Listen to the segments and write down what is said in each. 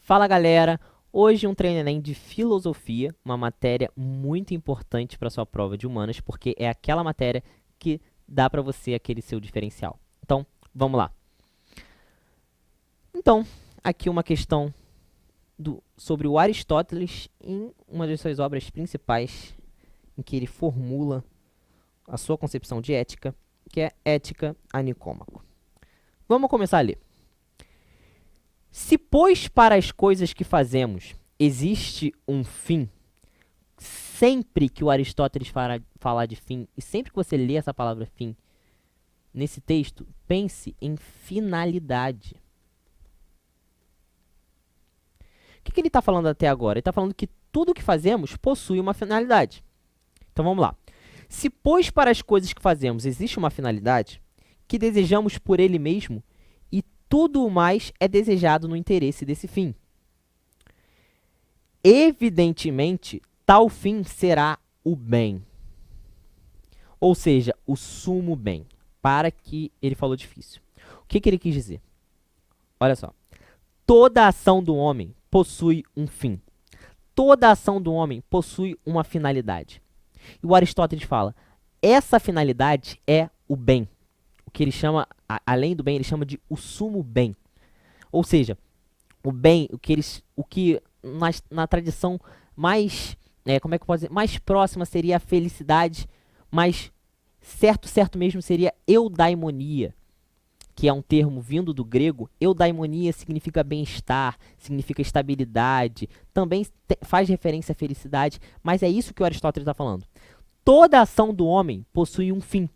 Fala galera, hoje um treino Enem de filosofia, uma matéria muito importante para sua prova de humanas, porque é aquela matéria que dá para você aquele seu diferencial. Então, vamos lá. Então, aqui uma questão sobre o Aristóteles em uma de suas obras principais, em que ele formula a sua concepção de ética, que é Ética a Nicômaco. Vamos começar a ler. Se, pois, para as coisas que fazemos existe um fim, sempre que o Aristóteles falar de fim, e sempre que você lê essa palavra fim nesse texto, pense em finalidade. O que ele está falando até agora? Ele está falando que tudo que fazemos possui uma finalidade. Então vamos lá. Se, pois, para as coisas que fazemos existe uma finalidade, que desejamos por ele mesmo, tudo o mais é desejado no interesse desse fim. Evidentemente, tal fim será o bem. Ou seja, o sumo bem. Para que ele falou difícil. O que ele quis dizer? Olha só. Toda ação do homem possui um fim. Toda ação do homem possui uma finalidade. E o Aristóteles fala, essa finalidade é o bem. O que ele chama, além do bem, ele chama de o sumo bem. Ou seja, o bem, o que na tradição mais, como é que eu posso dizer, mais próxima seria a felicidade, mas certo mesmo seria eudaimonia, que é um termo vindo do grego. Eudaimonia significa bem-estar, significa estabilidade, também faz referência à felicidade, mas é isso que o Aristóteles está falando. Toda ação do homem possui um fim.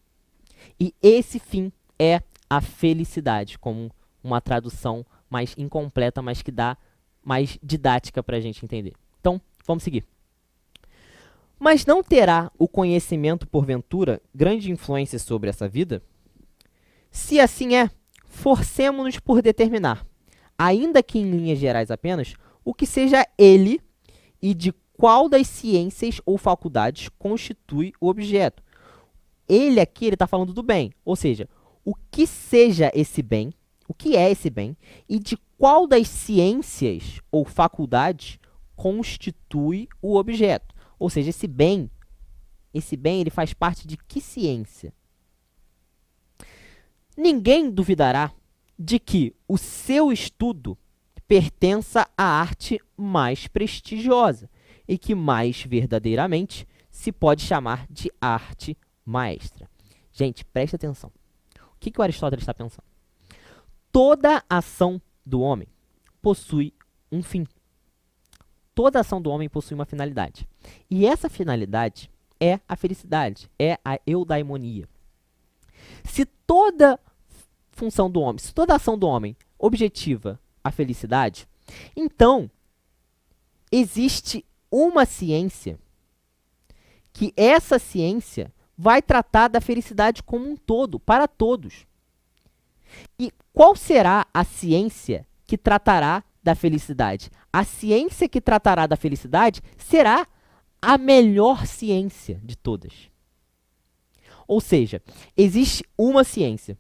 E esse fim é a felicidade, como uma tradução mais incompleta, mas que dá mais didática para a gente entender. Então, vamos seguir. Mas não terá o conhecimento, porventura, grande influência sobre essa vida? Se assim é, forcemo-nos por determinar, ainda que em linhas gerais apenas, o que seja ele e de qual das ciências ou faculdades constitui o objeto. Ele aqui, ele está falando do bem, ou seja, o que seja esse bem, o que é esse bem, e de qual das ciências ou faculdades constitui o objeto. Ou seja, esse bem ele faz parte de que ciência? Ninguém duvidará de que o seu estudo pertença à arte mais prestigiosa e que mais verdadeiramente se pode chamar de arte maestra. Gente, preste atenção. O que o Aristóteles está pensando? Toda ação do homem possui um fim. Toda ação do homem possui uma finalidade. E essa finalidade é a felicidade, é a eudaimonia. Se toda função do homem, se toda ação do homem objetiva a felicidade, então existe uma ciência que essa ciência vai tratar da felicidade como um todo, para todos. E qual será a ciência que tratará da felicidade? A ciência que tratará da felicidade será a melhor ciência de todas. Ou seja, existe uma ciência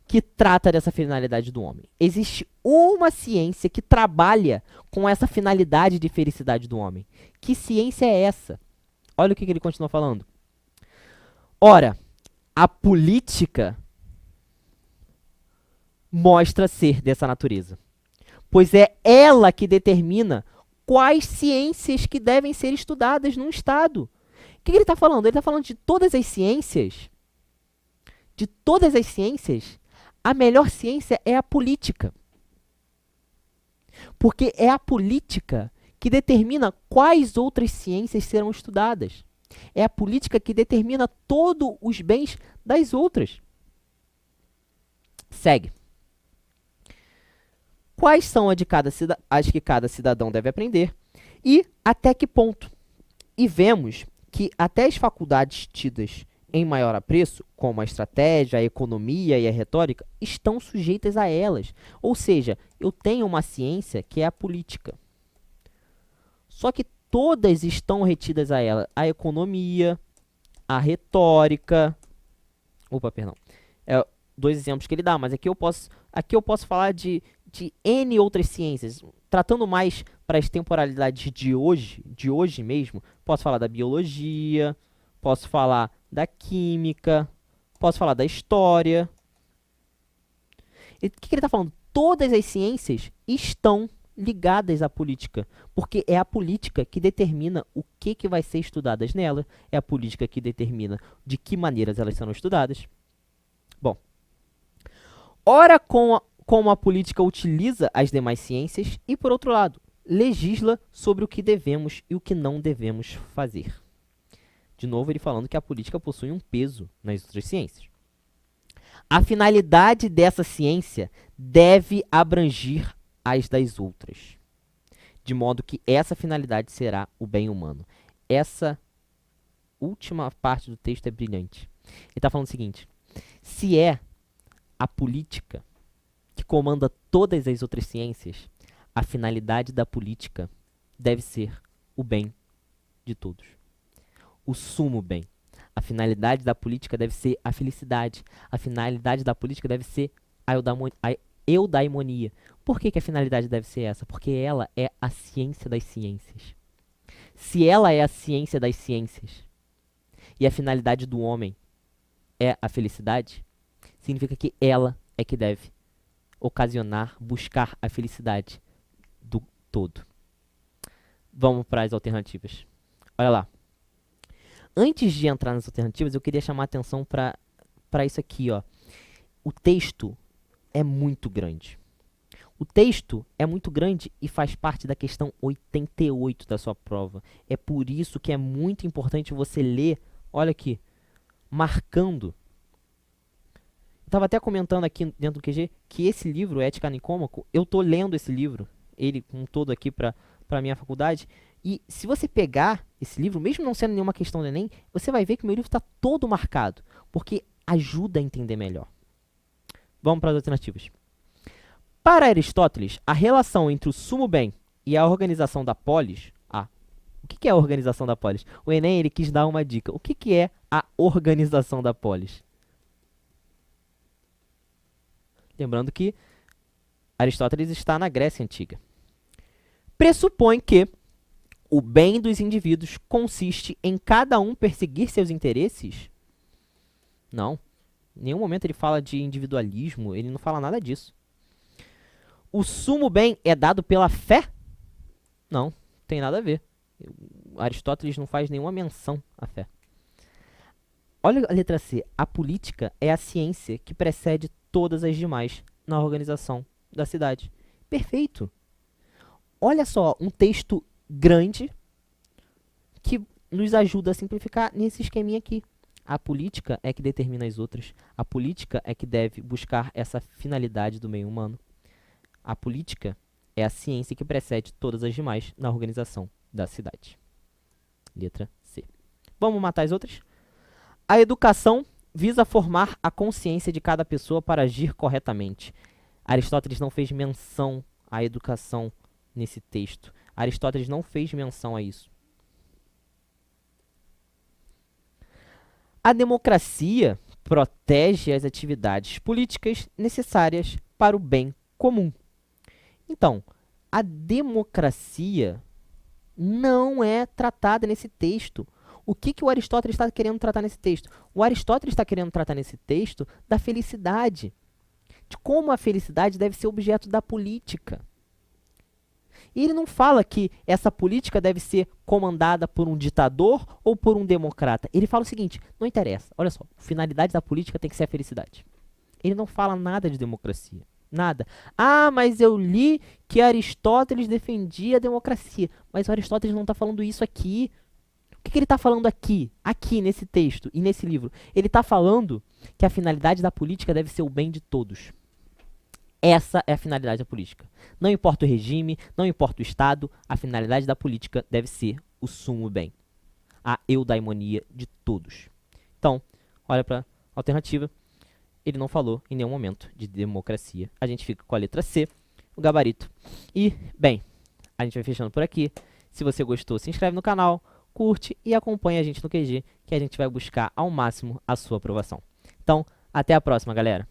que trata dessa finalidade do homem. Existe uma ciência que trabalha com essa finalidade de felicidade do homem. Que ciência é essa? Olha o que ele continua falando. Ora, a política mostra ser dessa natureza, pois é ela que determina quais ciências que devem ser estudadas num Estado. O que ele está falando? Ele está falando de todas as ciências. De todas as ciências, a melhor ciência é a política. Porque é a política que determina quais outras ciências serão estudadas. É a política que determina todos os bens das outras. Segue. Quais são as que cada cidadão deve aprender e até que ponto? E vemos que até as faculdades tidas em maior apreço, como a estratégia, a economia e a retórica, estão sujeitas a elas. Ou seja, eu tenho uma ciência que é a política. Só que todas estão retidas a ela. A economia, a retórica... Opa, perdão. Dois exemplos que ele dá, mas aqui eu posso falar de N outras ciências. Tratando mais para as temporalidades de hoje mesmo, posso falar da biologia, posso falar da química, posso falar da história. O que ele está falando? Todas as ciências estão ligadas à política, porque é a política que determina o que vai ser estudado nela, é a política que determina de que maneiras elas serão estudadas. Bom, ora como a política utiliza as demais ciências e, por outro lado, legisla sobre o que devemos e o que não devemos fazer. De novo, ele falando que a política possui um peso nas outras ciências. A finalidade dessa ciência deve abranger as das outras, de modo que essa finalidade será o bem humano. Essa última parte do texto é brilhante. Ele está falando o seguinte: se é a política que comanda todas as outras ciências, a finalidade da política deve ser o bem de todos. O sumo bem. A finalidade da política deve ser a felicidade. A finalidade da política deve ser a eudaimonia. Por que a finalidade deve ser essa? Porque ela é a ciência das ciências. Se ela é a ciência das ciências e a finalidade do homem é a felicidade, significa que ela é que deve ocasionar, buscar a felicidade do todo. Vamos para as alternativas. Olha lá. Antes de entrar nas alternativas, eu queria chamar a atenção para isso aqui, ó. O texto é muito grande. O texto é muito grande e faz parte da questão 88 da sua prova. É por isso que é muito importante você ler, olha aqui, marcando. Eu estava até comentando aqui dentro do QG que esse livro, Ética Nicômaco, eu tô lendo esse livro, ele um todo aqui para a minha faculdade. E se você pegar esse livro, mesmo não sendo nenhuma questão do Enem, você vai ver que o meu livro está todo marcado, porque ajuda a entender melhor. Vamos para as alternativas. Para Aristóteles, a relação entre o sumo bem e a organização da polis... o que é a organização da polis? O Enem ele quis dar uma dica. O que é a organização da polis? Lembrando que Aristóteles está na Grécia Antiga. Pressupõe que o bem dos indivíduos consiste em cada um perseguir seus interesses? Não. Em nenhum momento ele fala de individualismo, ele não fala nada disso. O sumo bem é dado pela fé? Não, tem nada a ver. Aristóteles não faz nenhuma menção à fé. Olha a letra C. A política é a ciência que precede todas as demais na organização da cidade. Perfeito. Olha só, um texto grande que nos ajuda a simplificar nesse esqueminha aqui. A política é que determina as outras. A política é que deve buscar essa finalidade do meio humano. A política é a ciência que precede todas as demais na organização da cidade. Letra C. Vamos matar as outras? A educação visa formar a consciência de cada pessoa para agir corretamente. Aristóteles não fez menção à educação nesse texto. Aristóteles não fez menção a isso. A democracia protege as atividades políticas necessárias para o bem comum. Então, a democracia não é tratada nesse texto. O que o Aristóteles está querendo tratar nesse texto? O Aristóteles está querendo tratar nesse texto da felicidade. De como a felicidade deve ser objeto da política. E ele não fala que essa política deve ser comandada por um ditador ou por um democrata. Ele fala o seguinte, não interessa. Olha só, a finalidade da política tem que ser a felicidade. Ele não fala nada de democracia. Nada. Ah, mas eu li que Aristóteles defendia a democracia. Mas o Aristóteles não está falando isso aqui. O que ele está falando aqui? Aqui, nesse texto e nesse livro. Ele está falando que a finalidade da política deve ser o bem de todos. Essa é a finalidade da política. Não importa o regime, não importa o Estado, a finalidade da política deve ser o sumo bem. A eudaimonia de todos. Então, olha para a alternativa. Ele não falou em nenhum momento de democracia. A gente fica com a letra C, o gabarito. E, bem, a gente vai fechando por aqui. Se você gostou, se inscreve no canal, curte e acompanha a gente no QG, que a gente vai buscar ao máximo a sua aprovação. Então, até a próxima, galera!